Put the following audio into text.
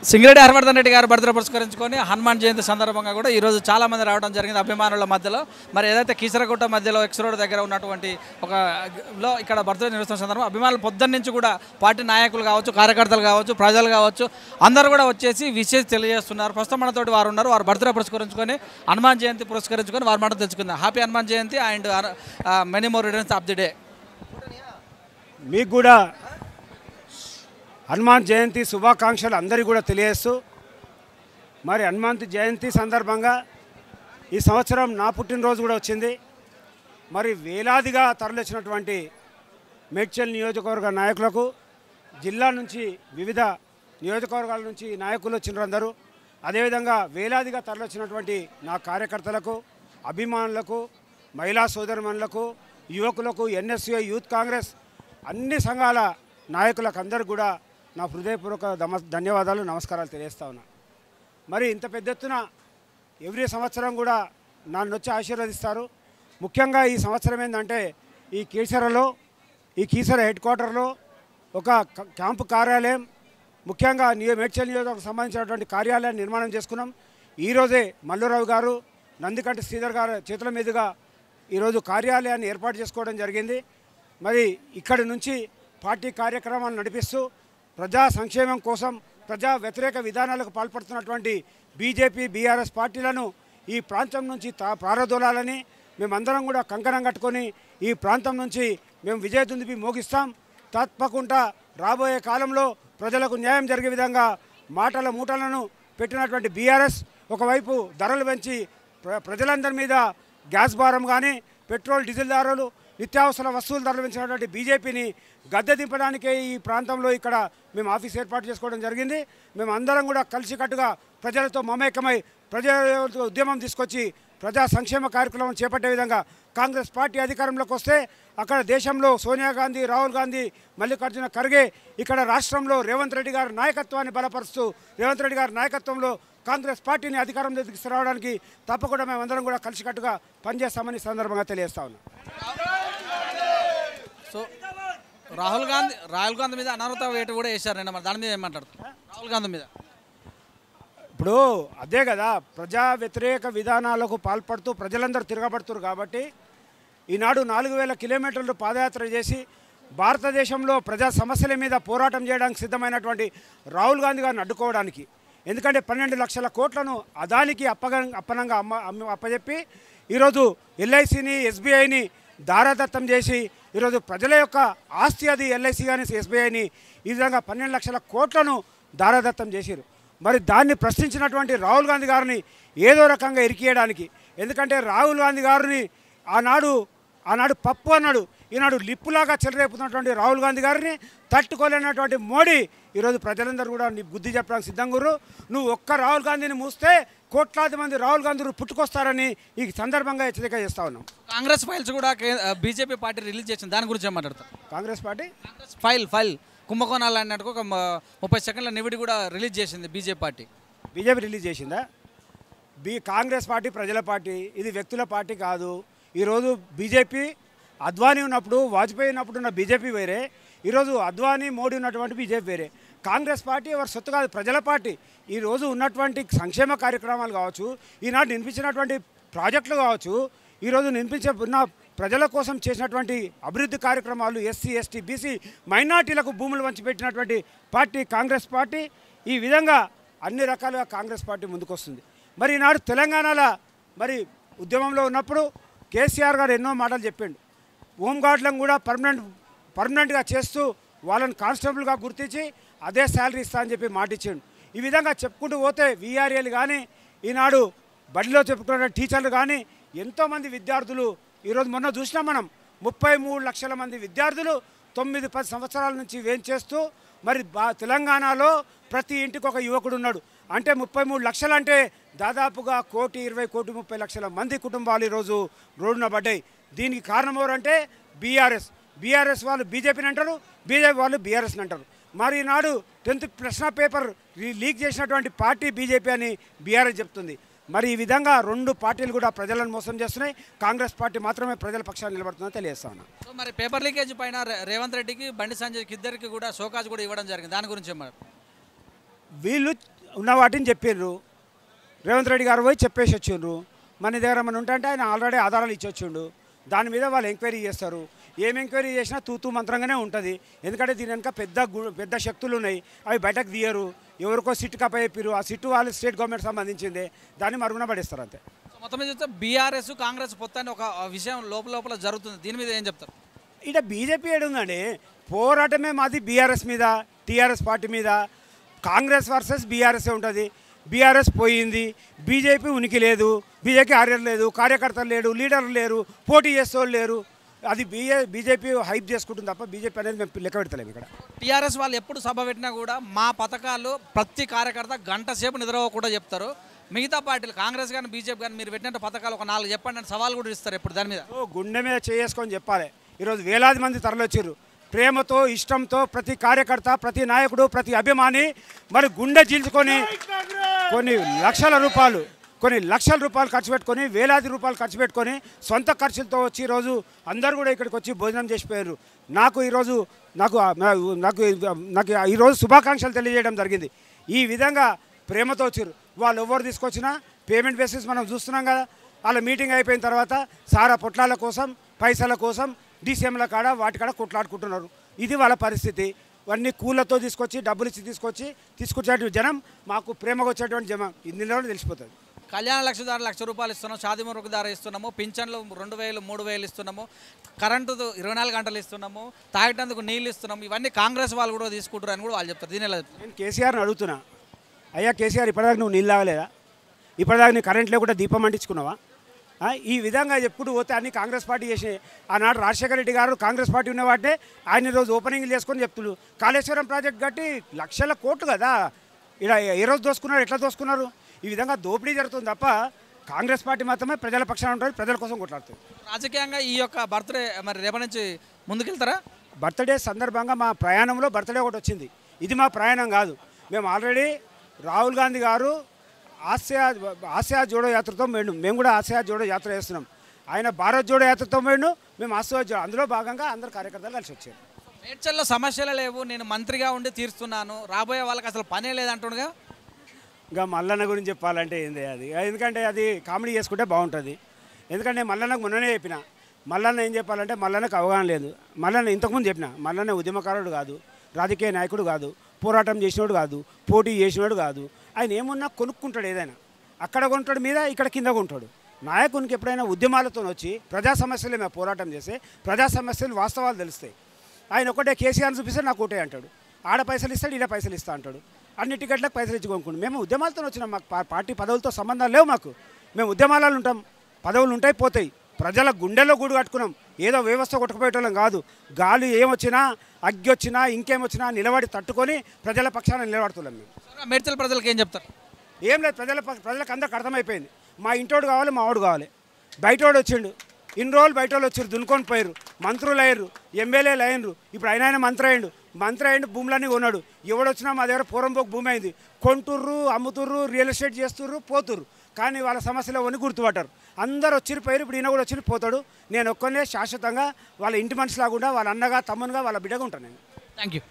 సింగిరెడ్డి హర్వర్ధన్ రెడ్డి గారు బర్త్డే పురస్కరించుకొని హనుమాన్ జయంతి సందర్భంగా కూడా ఈరోజు చాలామంది రావడం జరిగింది అభిమానుల మధ్యలో. మరి ఏదైతే కీసరగుట్ట మధ్యలో ఎక్స్ రోడ్ దగ్గర ఉన్నటువంటి లో ఇక్కడ బర్త్డే నిర్వహిస్తున్న సందర్భం అభిమానులు పొద్దున్న నుంచి కూడా పార్టీ నాయకులు కావచ్చు, కార్యకర్తలు కావచ్చు, ప్రజలు కావచ్చు అందరూ కూడా వచ్చేసి విషయం తెలియజేస్తున్నారు. ప్రస్తుతం మనతోటి వారు ఉన్నారు. వారు బర్త్డే పురస్కరించుకొని హనుమాన్ జయంతి పురస్కరించుకొని వారు మాట తెచ్చుకుందాం. Happy Hanuman Jayanti and many more returns of the day. మీకు కూడా హనుమాన్ జయంతి శుభాకాంక్షలు అందరికీ కూడా తెలియజేస్తూ, మరి హనుమంత్ జయంతి సందర్భంగా ఈ సంవత్సరం నా పుట్టినరోజు కూడా వచ్చింది. మరి వేలాదిగా తరలిచ్చినటువంటి మేడ్చల్ నియోజకవర్గ నాయకులకు, జిల్లా నుంచి వివిధ నియోజకవర్గాల నుంచి నాయకులు వచ్చినారు అందరూ. అదేవిధంగా వేలాదిగా తరలిచ్చినటువంటి నా కార్యకర్తలకు, అభిమానులకు, మహిళా సోదరిమణులకు, యువకులకు, ఎన్ఎస్యూ యూత్ కాంగ్రెస్ అన్ని సంఘాల నాయకులకు అందరూ కూడా నా హృదయపూర్వక ధన్యవాదాలు, నమస్కారాలు తెలియజేస్తా ఉన్నా. మరి ఇంత పెద్ద ఎత్తున ఎవ్రీ సంవత్సరం కూడా నన్ను వచ్చి ఆశీర్వదిస్తారు. ముఖ్యంగా ఈ సంవత్సరం ఏంటంటే ఈ కీసర హెడ్ క్వార్టర్లో ఒక క్యాంపు కార్యాలయం, ముఖ్యంగా మేడ్చల్ నియోజకవర్గం సంబంధించినటువంటి కార్యాలయాన్ని నిర్మాణం చేసుకున్నాం. ఈరోజే మల్లురావు గారు, నందికంటి శ్రీధర్ గారు చేతుల మీదుగా ఈరోజు కార్యాలయాన్ని ఏర్పాటు చేసుకోవడం జరిగింది. మరి ఇక్కడి నుంచి పార్టీ కార్యక్రమాలు నడిపిస్తూ ప్రజా సంక్షేమం కోసం, ప్రజా వ్యతిరేక విధానాలకు పాల్పడుతున్నటువంటి బీజేపీ, బీఆర్ఎస్ పార్టీలను ఈ ప్రాంతం నుంచి పారదోలాలని మేమందరం కూడా కంకణం కట్టుకొని ఈ ప్రాంతం నుంచి మేము విజయదుందుబి మోగిస్తాం. తప్పకుండా రాబోయే కాలంలో ప్రజలకు న్యాయం జరిగే విధంగా మాటల మూటలను పెట్టినటువంటి బీఆర్ఎస్ ఒకవైపు ధరలు పెంచి ప్రజలందరి మీద గ్యాస్ భారం కానీ, పెట్రోల్ డీజిల్ ధరలు, నిత్యావసర వస్తువుల ధరలు పెంచినటువంటి బీజేపీని గద్దె దింపడానికే ఈ ప్రాంతంలో ఇక్కడ మేము ఆఫీస్ ఏర్పాటు చేసుకోవడం జరిగింది. మేము అందరం కూడా కలిసికట్టుగా ప్రజలతో మమేకమై ప్రజలతో ఉద్యమం తీసుకొచ్చి ప్రజా సంక్షేమ కార్యక్రమం చేపట్టే విధంగా కాంగ్రెస్ పార్టీ అధికారంలోకి వస్తే అక్కడ దేశంలో సోనియా గాంధీ, రాహుల్ గాంధీ, మల్లికార్జున ఖర్గే, ఇక్కడ రాష్ట్రంలో రేవంత్ రెడ్డి గారి నాయకత్వాన్ని బలపరుస్తూ రేవంత్ రెడ్డి గారి నాయకత్వంలో కాంగ్రెస్ పార్టీని అధికారంలోకి తీసుకురావడానికి తప్పకుండా మేమందరం కూడా కలిసికట్టుగా పనిచేస్తామని సందర్భంగా తెలియజేస్తా ఉన్నాం. సో రాహుల్ గాంధీ మీద అనర్హత వేటు కూడా వేశారు నిన్న. మరి దాని మీద ఏమంటారు? రాహుల్ గాంధీ మీద ఇప్పుడు అదే కదా, ప్రజా వ్యతిరేక విధానాలకు పాల్పడుతూ ప్రజలందరూ తిరగబడుతున్నారు కాబట్టి ఈనాడు 4000 కిలోమీటర్లు పాదయాత్ర చేసి భారతదేశంలో ప్రజా సమస్యల మీద పోరాటం చేయడానికి సిద్ధమైనటువంటి రాహుల్ గాంధీ గారిని అడ్డుకోవడానికి, ఎందుకంటే 12 లక్షల కోట్లను అదానికి అప్పనంగా అప్పచెప్పి ఈరోజు ఎల్ఐసిని, ఎస్బీఐని దారాదత్తం చేసి ఈరోజు ప్రజల యొక్క ఆస్తి అది ఎల్ఐసి కానీ ఎస్బీఐని ఈ విధంగా 12 లక్షల కోట్లను దారాదత్తం చేశారు. మరి దాన్ని ప్రశ్నించినటువంటి రాహుల్ గాంధీ గారిని ఏదో రకంగా ఇరికియడానికి, ఎందుకంటే రాహుల్ గాంధీ గారిని ఆనాడు పప్పు అన్నాడు, ఈనాడు లిప్పులాగా చెలరేపుతున్నటువంటి రాహుల్ గాంధీ గారిని తట్టుకోలేనటువంటి మోడీ ఈరోజు ప్రజలందరూ కూడా నీ బుద్ధి చెప్పడానికి సిద్ధంగా. నువ్వు ఒక్క రాహుల్ గాంధీని మూస్తే కోట్లాది మంది రాహుల్ గాంధీలు పుట్టుకొస్తారని ఈ సందర్భంగా హెచ్చరిక చేస్తా ఉన్నాం. కాంగ్రెస్ ఫైల్స్ కూడా బీజేపీ పార్టీ రిలీజ్ చేసింది, దాని గురించి ఏమంటారు? కాంగ్రెస్ పార్టీ ఫైల్ కుంభకోణాలు అన్నట్టు ఒక 30 సెకండ్ల నివిడి కూడా రిలీజ్ చేసింది బీజేపీ రిలీజ్ చేసిందా? కాంగ్రెస్ పార్టీ ప్రజల పార్టీ, ఇది వ్యక్తుల పార్టీ కాదు. ఈరోజు బీజేపీ అద్వానీ ఉన్నప్పుడు, వాజ్పేయి ఉన్నప్పుడు ఉన్న బీజేపీ వేరే, ఈరోజు అద్వానీ, మోడీ ఉన్నటువంటి బీజేపీ వేరే. కాంగ్రెస్ పార్టీ ఎవరి సొత్తు కాదు, ప్రజల పార్టీ. ఈరోజు ఉన్నటువంటి సంక్షేమ కార్యక్రమాలు కావచ్చు, ఈనాడు నిర్మించినటువంటి ప్రాజెక్టులు కావచ్చు, ఈరోజు ఉన్న ప్రజల కోసం చేసినటువంటి అభివృద్ధి కార్యక్రమాలు, ఎస్సీ, ఎస్టీ, బీసీ మైనార్టీలకు భూములు పంచిపెట్టినటువంటి పార్టీ కాంగ్రెస్ పార్టీ. ఈ విధంగా అన్ని రకాలుగా కాంగ్రెస్ పార్టీ ముందుకొస్తుంది. మరి ఈనాడు తెలంగాణలో మరి ఉద్యమంలో ఉన్నప్పుడు కేసీఆర్ గారు ఎన్నో మాటలు చెప్పిండు. హోంగార్డులను కూడా పర్మనెంట్గా చేస్తూ వాళ్ళని కానిస్టేబుల్గా గుర్తించి అదే శాలరీ ఇస్తా అని చెప్పి మాట ఇచ్చిండు. ఈ విధంగా చెప్పుకుంటూ పోతే వీఆర్ఏలు కానీ, ఈనాడు బడిలో చెప్పుకున్న టీచర్లు కానీ ఎంతోమంది విద్యార్థులు ఈరోజు మొన్న చూసినాం మనం 33 లక్షల మంది విద్యార్థులు 9-10 సంవత్సరాల నుంచి చేస్తూ మరి తెలంగాణలో ప్రతి ఇంటికి ఒక యువకుడు ఉన్నాడు. అంటే 33 లక్షలు అంటే దాదాపుగా 1,20,30,00,000 మంది కుటుంబాలు ఈరోజు రోడ్డున పడ్డాయి. దీనికి కారణం ఎవరంటే బీఆర్ఎస్ వాళ్ళు బీజేపీని అంటారు, బీజేపీ వాళ్ళు బీఆర్ఎస్ని అంటారు. మరి ఈనాడు 10th ప్రశ్న పేపర్ లీక్ చేసినటువంటి పార్టీ బీజేపీ అని బీఆర్ఎస్ చెప్తుంది. మరి ఈ విధంగా రెండు పార్టీలు కూడా ప్రజలను మోసం చేస్తున్నాయి. కాంగ్రెస్ పార్టీ మాత్రమే ప్రజల పక్షాన్ని నిలబడుతుందని తెలియజేస్తాను. సో మరి పేపర్ లీకేజ్ పైన రేవంత్ రెడ్డికి, బండి సంజయ్కి ఇద్దరికి కూడా షోకాజ్ కూడా ఇవ్వడం జరిగింది. దాని గురించి వీళ్ళు ఉన్న వాటిని చెప్పిండ్రు. రేవంత్ రెడ్డి గారు పోయి చెప్పేసి వచ్చిండ్రు. మన దగ్గర మన ఉంటే ఆయన ఆల్రెడీ ఆధారాలు ఇచ్చి వచ్చిండు. దాని మీద వాళ్ళు ఎంక్వైరీ చేస్తారు. ఏం ఎంక్వైరీ చేసినా తూతూ మంత్రంగానే ఉంటుంది. ఎందుకంటే దీని వెనక పెద్ద శక్తులు ఉన్నాయి. అవి బయటకు తీయరు. ఎవరికో సిట్ కప్పచెప్పారు. ఆ సిట్టు వాళ్ళు స్టేట్ గవర్నమెంట్ సంబంధించిందే. దాన్ని మరుగున పడేస్తారు అంతే. మొత్తం మీద చూస్తే బీఆర్ఎస్ కాంగ్రెస్ పొత్తాన్ని ఒక విషయం లోపల జరుగుతుంది. దీని మీద ఏం చెప్తారు? ఇక్కడ బీజేపీ ఏడుందండి. పోరాటమే మాది బీఆర్ఎస్ మీద, టీఆర్ఎస్ పార్టీ మీద. కాంగ్రెస్ వర్సెస్ బీఆర్ఎస్ఏ ఉంటుంది. బీఆర్ఎస్ పోయింది, బీజేపీ ఉనికి లేదు, బీజేపీ ఆర్యర్ లేదు, కార్యకర్తలు లేడు, లీడర్లు లేరు, పోటీ చేసేవాళ్ళు లేరు. అది బీజేపీ హైప్ చేసుకుంటుంది తప్ప బీజేపీ అనేది మేము లెక్క పెడతలేము. ఇక్కడ టీఆర్ఎస్ వాళ్ళు ఎప్పుడు సభ పెట్టినా కూడా మా పథకాలు ప్రతి కార్యకర్త గంట సేపు నిద్రపోకుండా చెప్తారు. మిగతా పార్టీలు కాంగ్రెస్ కానీ బీజేపీ కానీ మీరు పెట్టిన పథకాలు ఒక 4 చెప్పండి అని సవాల్ కూడా ఇస్తారు. ఎప్పుడు దాని మీద గుండె మీద చేసుకొని చెప్పాలి. ఈరోజు వేలాది మంది తరలిచ్చారు. ప్రేమతో, ఇష్టంతో ప్రతి కార్యకర్త, ప్రతి నాయకుడు, ప్రతి అభిమాని మరి గుండె చీల్చుకొని కొన్ని లక్షల రూపాయలు ఖర్చు పెట్టుకొని, వేలాది రూపాయలు ఖర్చు పెట్టుకొని సొంత ఖర్చులతో వచ్చి ఈరోజు అందరూ కూడా ఇక్కడికి వచ్చి భోజనం చేసిపోయారు. నాకు ఈరోజు శుభాకాంక్షలు తెలియజేయడం జరిగింది. ఈ విధంగా ప్రేమతో వచ్చారు. వాళ్ళు ఎవరు తీసుకొచ్చినా పేమెంట్ బేసిస్ మనం చూస్తున్నాం కదా. వాళ్ళ మీటింగ్ అయిపోయిన తర్వాత సారా పొట్లాల కోసం, పైసల కోసం డీసీఎంల కాడ వాటికాడ కొట్లాడుకుంటున్నారు. ఇది వాళ్ళ పరిస్థితి. అన్ని కూలతో తీసుకొచ్చి డబ్బులు ఇచ్చి తీసుకొచ్చేటువంటి జనం మాకు ప్రేమగా వచ్చేటువంటి జనం ఇందులో తెలిసిపోతుంది. కళ్యాణ లక్షదారు ₹1,00,000 ఇస్తున్నాం, షాదీ మురుకుదారు ఇస్తున్నాము, పింఛన్లు 2,000 3,000 ఇస్తున్నాము, కరెంటు 24 గంటలు ఇస్తున్నాము, తాగేటందుకు నీళ్ళు ఇస్తున్నాము. ఇవన్నీ కాంగ్రెస్ వాళ్ళు కూడా తీసుకుంటారు అని కూడా వాళ్ళు చెప్తారు. దీని ఎలా చెప్తారు? నేను కేసీఆర్ని అడుగుతున్నా, అయ్యా కేసీఆర్ ఇప్పటిదాకా నువ్వు నీళ్ళు తాగలేదా? ఇప్పటిదాకా నీ కరెంట్ లేకుండా దీపం అంటించుకున్నావా? ఈ విధంగా ఎప్పుడు పోతే అన్ని కాంగ్రెస్ పార్టీ చేసే. ఆనాడు రాజశేఖర రెడ్డి గారు కాంగ్రెస్ పార్టీ ఉన్న వాటినే ఆయన రోజు ఓపెనింగ్లు చేసుకొని చెప్తున్నారు. కాళేశ్వరం ప్రాజెక్ట్ కట్టి లక్షల కోట్లు కదా. ఇలా ఏ రోజు దోసుకున్నారు, ఎట్లా దోసుకున్నారు? ఈ విధంగా దోపిడీ జరుగుతుంది తప్ప కాంగ్రెస్ పార్టీ మాత్రమే ప్రజల పక్షాన ఉంటుంది, ప్రజల కోసం కొట్లాడుతుంది. రాజకీయంగా ఈ యొక్క బర్త్డే మరి రేపటి నుంచి ముందుకెళ్తారా? బర్త్డే సందర్భంగా మా ప్రయాణంలో బర్త్డే ఒకటి వచ్చింది. ఇది మా ప్రయాణం కాదు. మేము ఆల్రెడీ రాహుల్ గాంధీ గారు ఆసియా జోడో యాత్రతో మేము కూడా ఆసియా జోడో యాత్ర చేస్తున్నాం. ఆయన భారత్ జోడో యాత్రతో మేము ఆసియా జోడో, అందులో భాగంగా అందరు కార్యకర్తలు కలిసి వచ్చారు. మేడ్చల్లో సమస్యలు లేవు, నేను మంత్రిగా ఉండి తీరుస్తున్నాను, రాబోయే వాళ్ళకి అసలు పనే లేదంటుండగా. ఇంకా మల్లన్న గురించి చెప్పాలంటే ఏంది అది, ఎందుకంటే అది కామెడీ చేసుకుంటే బాగుంటుంది. ఎందుకంటే మల్లన్నకు మొన్ననే చెప్పిన, మల్లన్న ఏం చెప్పాలంటే మల్లన్నకు అవగాహన లేదు. మల్లన్న ఇంతకుముందు చెప్పిన, మల్లన్న ఉద్యమకారుడు కాదు, రాజకీయ నాయకుడు కాదు, పోరాటం చేసినోడు కాదు, పోటీ చేసినోడు కాదు. ఆయన ఏమున్నా కొనుక్కుంటాడు, ఏదైనా అక్కడ కొంటాడు మీద, ఇక్కడ కింద కొంటాడు. నాయకునికి ఎప్పుడైనా ఉద్యమాలతో వచ్చి ప్రజా సమస్యలు మేము పోరాటం చేస్తే ప్రజా సమస్యలు వాస్తవాలు తెలుస్తాయి. ఆయన ఒకటే కేసీఆర్ని చూపిస్తే నాకు ఒకటే అంటాడు, ఆడ పైసలు ఇస్తాడు, ఈడ పైసలు ఇస్తా అంటాడు, అన్ని టికెట్లకు పైసలు ఇచ్చి కొనుక్కుంటాం. మేము ఉద్యమాలతో వచ్చినాం, మాకు పార్టీ పదవులతో సంబంధాలు లేవు. మాకు మేము ఉద్యమాలలో ఉంటాం, పదవులు ఉంటాయి పోతాయి. ప్రజల గుండెల్లో గూడు కట్టుకున్నాం, ఏదో వ్యవస్థ కొట్టుకుపోయేటోళ్ళం కాదు. గాలి ఏమొచ్చినా, అగ్గి వచ్చినా, ఇంకేమొచ్చినా నిలబడి తట్టుకొని ప్రజల పక్షాన నిలబడుతున్నాం. మేము మేడ్చల్ ప్రజలకు ఏం చెప్తారు? ఏం లేదు, ప్రజలకు అందరికి అర్థమైపోయింది. మా ఇంటోడు కావాలి, మా వాడు కావాలి. బయటోడు వచ్చిండు, ఇన్ని రోజులు బయట వాళ్ళు వచ్చారు, దున్నుకొని పోయారు, మంత్రులు అయ్యారు, ఎమ్మెల్యేలు అయ్యారు. ఇప్పుడు ఆయన మంత్రి అయ్యిండు, భూములన్నీ కొన్నాడు. ఎవడొచ్చినా మా దగ్గర పూరంపోకు భూమి అయింది, కొంటుర్రు, అమ్ముతుర్రు, రియల్ ఎస్టేట్ చేస్తుర్రు, పోతుర్రు. కానీ వాళ్ళ సమస్యలు అవన్నీ గుర్తుపట్టారు. అందరు వచ్చిరు పోయారు. ఇప్పుడు ఈయన కూడా వచ్చి పోతాడు. నేను ఒక్కనే శాశ్వతంగా వాళ్ళ ఇంటి మనిషిలాగా, వాళ్ళ అన్నగా, తమ్మునిగా, వాళ్ళ బిడ్డగా ఉంటాను నేను. Thank you.